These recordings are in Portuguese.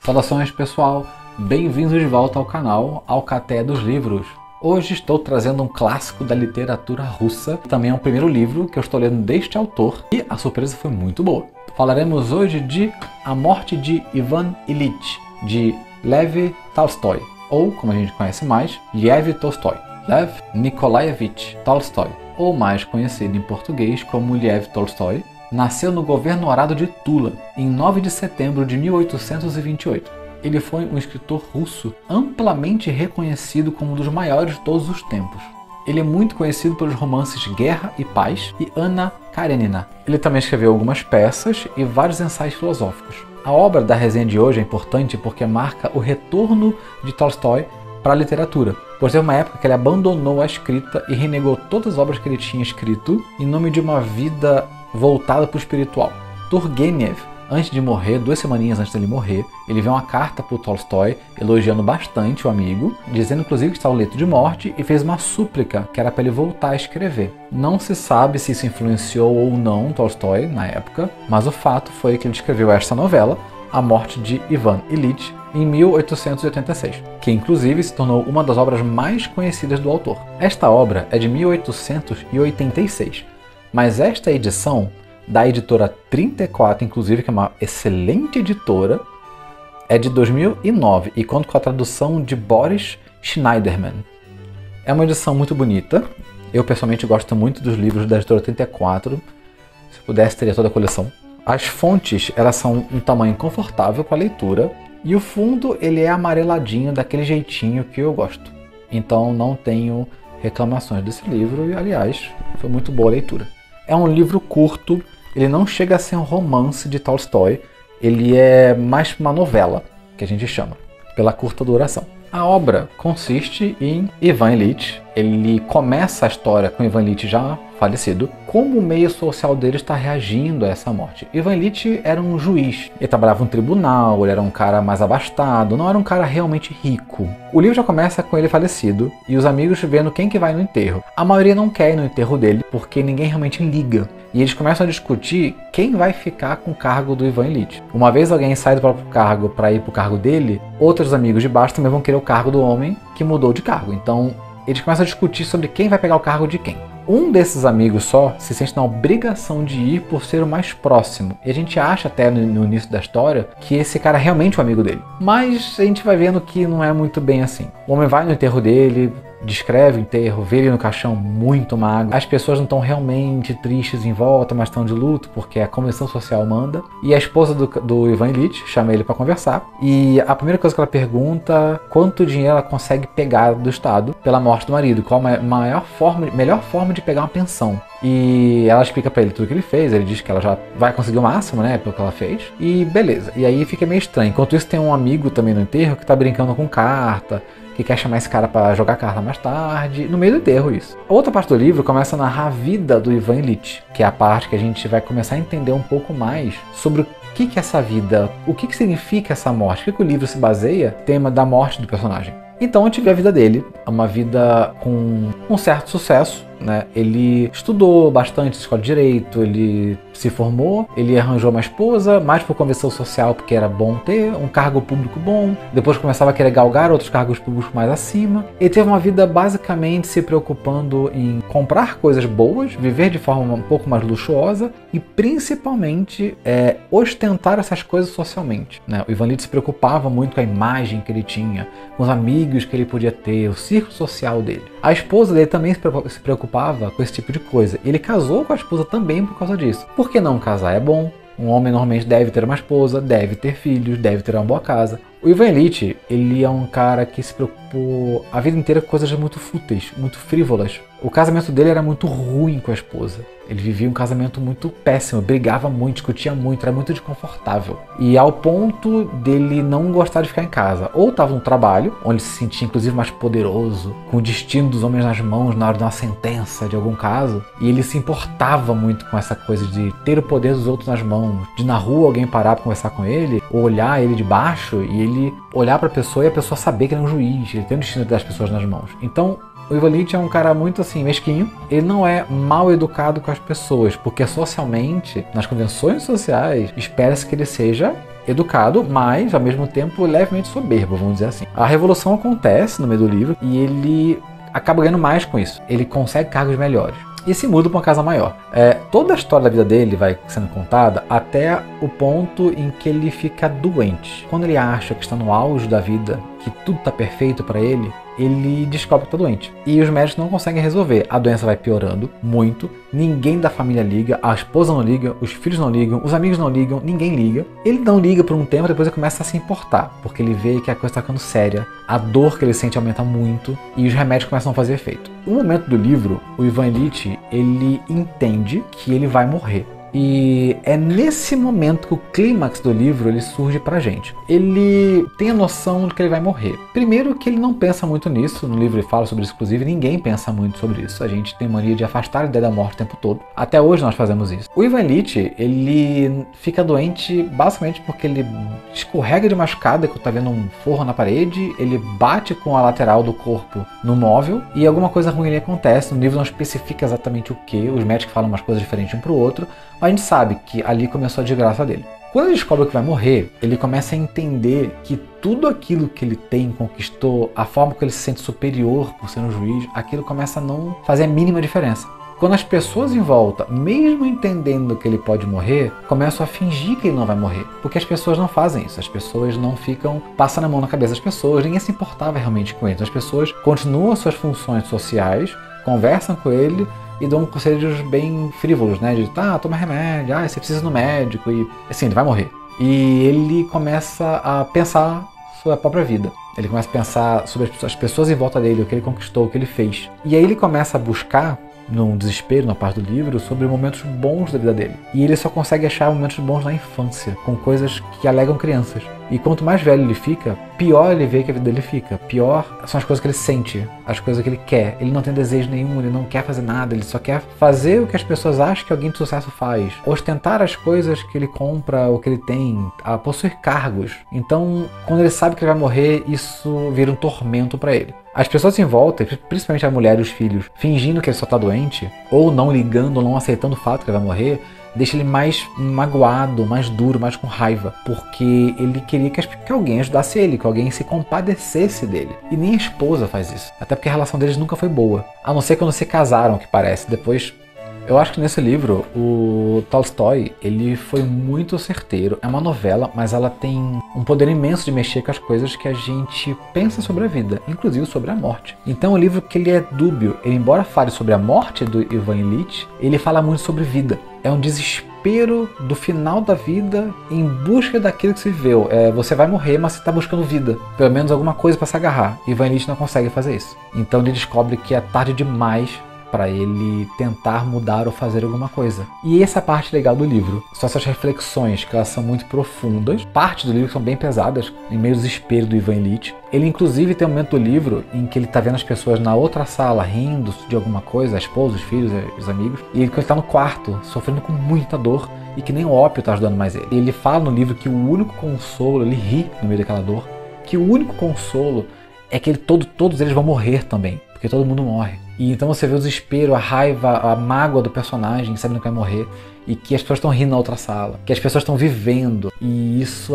Saudações pessoal, bem-vindos de volta ao canal Alcateia dos Livros. Hoje estou trazendo um clássico da literatura russa, também é o primeiro livro que eu estou lendo deste autor e a surpresa foi muito boa. Falaremos hoje de A Morte de Ivan Ilyich, de Lev Tolstói, ou como a gente conhece mais, Lev Tolstói, Lev Nikolaevich Tolstói, ou mais conhecido em português como Lev Tolstói. Nasceu no governorado de Tula, em 9 de setembro de 1828. Ele foi um escritor russo amplamente reconhecido como um dos maiores de todos os tempos. Ele é muito conhecido pelos romances Guerra e Paz e Anna Karenina. Ele também escreveu algumas peças e vários ensaios filosóficos. A obra da resenha de hoje é importante porque marca o retorno de Tolstói para a literatura, pois teve uma época que ele abandonou a escrita e renegou todas as obras que ele tinha escrito em nome de uma vida voltada para o espiritual. Turgenev, antes de morrer, 2 semaninhas antes dele morrer, ele enviou uma carta para o Tolstói, elogiando bastante o amigo, dizendo inclusive que estava no leito de morte e fez uma súplica, que era para ele voltar a escrever. Não se sabe se isso influenciou ou não Tolstói na época, mas o fato foi que ele escreveu esta novela, A Morte de Ivan Ilyich, em 1886, que inclusive se tornou uma das obras mais conhecidas do autor. Esta obra é de 1886, mas esta edição, da editora 34, inclusive, que é uma excelente editora, é de 2009 e conta com a tradução de Boris Schneiderman. É uma edição muito bonita. Eu pessoalmente gosto muito dos livros da editora 34. Se pudesse, teria toda a coleção. As fontes, elas são um tamanho confortável para leitura e o fundo ele é amareladinho, daquele jeitinho que eu gosto. Então não tenho reclamações desse livro e, aliás, foi muito boa a leitura. É um livro curto, ele não chega a ser um romance de Tolstói, ele é mais uma novela, que a gente chama, pela curta duração. A obra consiste em Ivan Ilyich. Ele começa a história com Ivan Ilyich já falecido, como o meio social dele está reagindo a essa morte. Ivan Ilyich era um juiz, ele trabalhava em um tribunal, ele era um cara mais abastado, não era um cara realmente rico. O livro já começa com ele falecido e os amigos vendo quem que vai no enterro. A maioria não quer ir no enterro dele porque ninguém realmente liga. E eles começam a discutir quem vai ficar com o cargo do Ivan Ilyich. Uma vez alguém sai do próprio cargo para ir para o cargo dele, outros amigos de baixo também vão querer o cargo do homem que mudou de cargo. Então eles começam a discutir sobre quem vai pegar o cargo de quem. Um desses amigos só se sente na obrigação de ir por ser o mais próximo. E a gente acha até no início da história que esse cara é realmente o amigo dele. Mas a gente vai vendo que não é muito bem assim. O homem vai no enterro dele, descreve o enterro, vê ele no caixão muito magro. As pessoas não estão realmente tristes em volta, mas estão de luto porque a convenção social manda. E a esposa do Ivan Ilyich chama ele para conversar. E a primeira coisa que ela pergunta, quanto dinheiro ela consegue pegar do Estado pela morte do marido, qual a melhor forma de pegar uma pensão. E ela explica pra ele tudo que ele fez, ele diz que ela já vai conseguir o máximo, né, pelo que ela fez. E beleza, e aí fica meio estranho. Enquanto isso tem um amigo também no enterro que tá brincando com carta, que quer chamar esse cara para jogar carta mais tarde, no meio do enterro isso. A outra parte do livro começa a narrar a vida do Ivan Ilyich, que é a parte que a gente vai começar a entender um pouco mais sobre o que é essa vida, o que significa essa morte, o que o livro se baseia, tema da morte do personagem. Então a gente vê a vida dele, uma vida com um certo sucesso, né? Ele estudou bastante, escola de direito, ele se formou, ele arranjou uma esposa, mais por convenção social, porque era bom ter um cargo público bom, depois começava a querer galgar outros cargos públicos mais acima. Ele teve uma vida basicamente se preocupando em comprar coisas boas, viver de forma um pouco mais luxuosa e principalmente ostentar essas coisas socialmente, né? O Ivan Ilyich se preocupava muito com a imagem que ele tinha, com os amigos que ele podia ter, o círculo social dele. A esposa dele também se preocupava com esse tipo de coisa. Ele casou com a esposa também por causa disso. Por que não casar é bom? Um homem normalmente deve ter uma esposa, deve ter filhos, deve ter uma boa casa. O Ivan Ilyich, ele é um cara que se preocupou a vida inteira com coisas muito fúteis, muito frívolas. O casamento dele era muito ruim com a esposa. Ele vivia um casamento muito péssimo, brigava muito, discutia muito, era muito desconfortável. E ao ponto dele não gostar de ficar em casa. Ou estava no trabalho, onde se sentia inclusive mais poderoso, com o destino dos homens nas mãos na hora de uma sentença de algum caso. E ele se importava muito com essa coisa de ter o poder dos outros nas mãos. De na rua alguém parar para conversar com ele, ou olhar ele de baixo e ele olhar para a pessoa e a pessoa saber que ele é um juiz, ele tem o destino das pessoas nas mãos. Então o Ivan Ilyich é um cara muito assim, mesquinho. Ele não é mal educado com as pessoas, porque socialmente, nas convenções sociais, espera-se que ele seja educado, mas ao mesmo tempo levemente soberbo, vamos dizer assim. A revolução acontece no meio do livro e ele acaba ganhando mais com isso. Ele consegue cargos melhores e se muda para uma casa maior. Toda a história da vida dele vai sendo contada até o ponto em que ele fica doente. Quando ele acha que está no auge da vida, que tudo está perfeito para ele descobre que está doente. E os médicos não conseguem resolver. A doença vai piorando muito, ninguém da família liga, a esposa não liga, os filhos não ligam, os amigos não ligam, ninguém liga. Ele não liga por um tempo, depois ele começa a se importar, porque ele vê que a coisa está ficando séria, a dor que ele sente aumenta muito e os remédios começam a fazer efeito. No momento do livro, o Ivan Ilitch, ele entende que ele vai morrer. E é nesse momento que o clímax do livro ele surge pra gente. Ele tem a noção de que ele vai morrer. Primeiro que ele não pensa muito nisso, no livro ele fala sobre isso, inclusive ninguém pensa muito sobre isso. A gente tem mania de afastar a ideia da morte o tempo todo. Até hoje nós fazemos isso. O Ivan Ilitch, ele fica doente basicamente porque ele escorrega de uma escada que tá vendo um forro na parede, ele bate com a lateral do corpo no móvel e alguma coisa ruim ali acontece. No livro não especifica exatamente o que, os médicos falam umas coisas diferentes um pro outro, mas a gente sabe que ali começou a desgraça dele. Quando ele descobre que vai morrer, ele começa a entender que tudo aquilo que ele tem, conquistou, a forma que ele se sente superior por ser um juiz, aquilo começa a não fazer a mínima diferença. Quando as pessoas em volta, mesmo entendendo que ele pode morrer, começam a fingir que ele não vai morrer. Porque as pessoas não fazem isso, as pessoas não ficam passando a mão na cabeça das pessoas, ninguém se importava realmente com ele. As pessoas continuam as suas funções sociais, conversam com ele, e dão conselhos bem frívolos, né? De, toma remédio, você precisa ir no médico, e assim, ele vai morrer. E ele começa a pensar sobre a própria vida. Ele começa a pensar sobre as pessoas em volta dele, o que ele conquistou, o que ele fez. E aí ele começa a buscar, num desespero, na parte do livro, sobre momentos bons da vida dele. E ele só consegue achar momentos bons na infância, com coisas que alegam crianças. E quanto mais velho ele fica, pior ele vê que a vida dele fica. Pior são as coisas que ele sente, as coisas que ele quer. Ele não tem desejo nenhum, ele não quer fazer nada, ele só quer fazer o que as pessoas acham que alguém de sucesso faz. Ostentar as coisas que ele compra ou que ele tem, a possuir cargos. Então, quando ele sabe que ele vai morrer, isso vira um tormento para ele. As pessoas em volta, principalmente a mulher e os filhos, fingindo que ele só tá doente, ou não ligando, ou não aceitando o fato que ele vai morrer, deixa ele mais magoado, mais duro, mais com raiva, porque ele queria que alguém ajudasse ele, que alguém se compadecesse dele. E nem a esposa faz isso, até porque a relação deles nunca foi boa, a não ser quando se casaram, que parece. Depois, eu acho que nesse livro, o Tolstói, ele foi muito certeiro. É uma novela, mas ela tem um poder imenso de mexer com as coisas que a gente pensa sobre a vida, inclusive sobre a morte. Então é um livro que ele é dúbio. Ele, embora fale sobre a morte do Ivan Ilitch, ele fala muito sobre vida. É um desespero do final da vida em busca daquilo que se viveu. Você vai morrer, mas você está buscando vida. Pelo menos alguma coisa para se agarrar. Ivan Ilitch não consegue fazer isso. Então ele descobre que é tarde demais para ele tentar mudar ou fazer alguma coisa. E essa é a parte legal do livro. São essas reflexões que elas são muito profundas. Parte do livro são bem pesadas, em meio ao desespero do Ivan Ilitch. Ele inclusive tem um momento do livro em que ele está vendo as pessoas na outra sala rindo de alguma coisa, a esposa, os filhos, os amigos. E ele está no quarto, sofrendo com muita dor e que nem o ópio está ajudando mais ele. Ele fala no livro que o único consolo, ele ri no meio daquela dor, que o único consolo é que todos eles vão morrer também, porque todo mundo morre. E então você vê o desespero, a raiva, a mágoa do personagem sabendo que vai morrer e que as pessoas estão rindo na outra sala, que as pessoas estão vivendo. E isso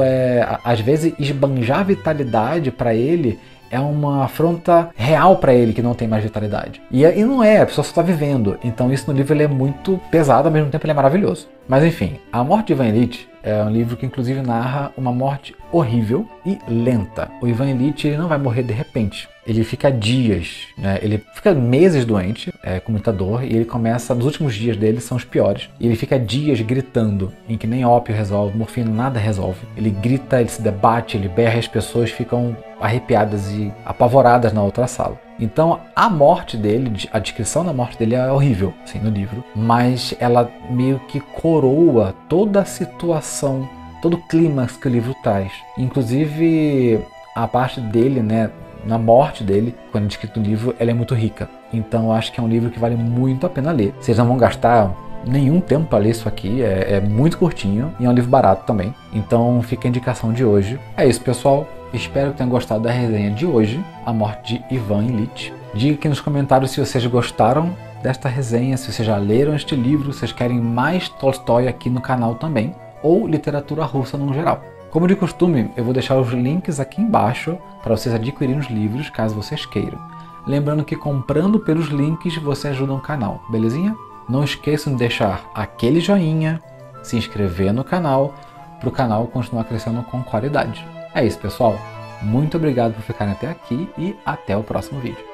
às vezes, esbanjar vitalidade para ele é uma afronta real para ele que não tem mais vitalidade. E não é, a pessoa só está vivendo. Então isso no livro ele é muito pesado, ao mesmo tempo ele é maravilhoso. Mas enfim, A Morte de Ivan Ilitch é um livro que inclusive narra uma morte horrível e lenta. O Ivan Ilitch ele não vai morrer de repente. Ele fica dias, né? Ele fica meses doente, com muita dor, e ele começa, nos últimos dias dele são os piores. E ele fica dias gritando, em que nem ópio resolve, morfina nada resolve. Ele grita, ele se debate, ele berra e as pessoas ficam arrepiadas e apavoradas na outra sala. Então a morte dele, a descrição da morte dele é horrível, assim, no livro. Mas ela meio que coroa toda a situação, todo o clímax que o livro traz. Inclusive a parte dele, né, na morte dele, quando é descrito no livro, ela é muito rica. Então eu acho que é um livro que vale muito a pena ler. Vocês não vão gastar nenhum tempo para ler isso aqui, é muito curtinho e é um livro barato também. Então fica a indicação de hoje. É isso, pessoal. Espero que tenham gostado da resenha de hoje, A Morte de Ivan Ilitch. Diga aqui nos comentários se vocês gostaram desta resenha, se vocês já leram este livro, se vocês querem mais Tolstói aqui no canal também, ou literatura russa no geral. Como de costume, eu vou deixar os links aqui embaixo para vocês adquirirem os livros, caso vocês queiram. Lembrando que comprando pelos links você ajuda o canal, belezinha? Não esqueçam de deixar aquele joinha, se inscrever no canal, para o canal continuar crescendo com qualidade. É isso, pessoal. Muito obrigado por ficarem até aqui e até o próximo vídeo.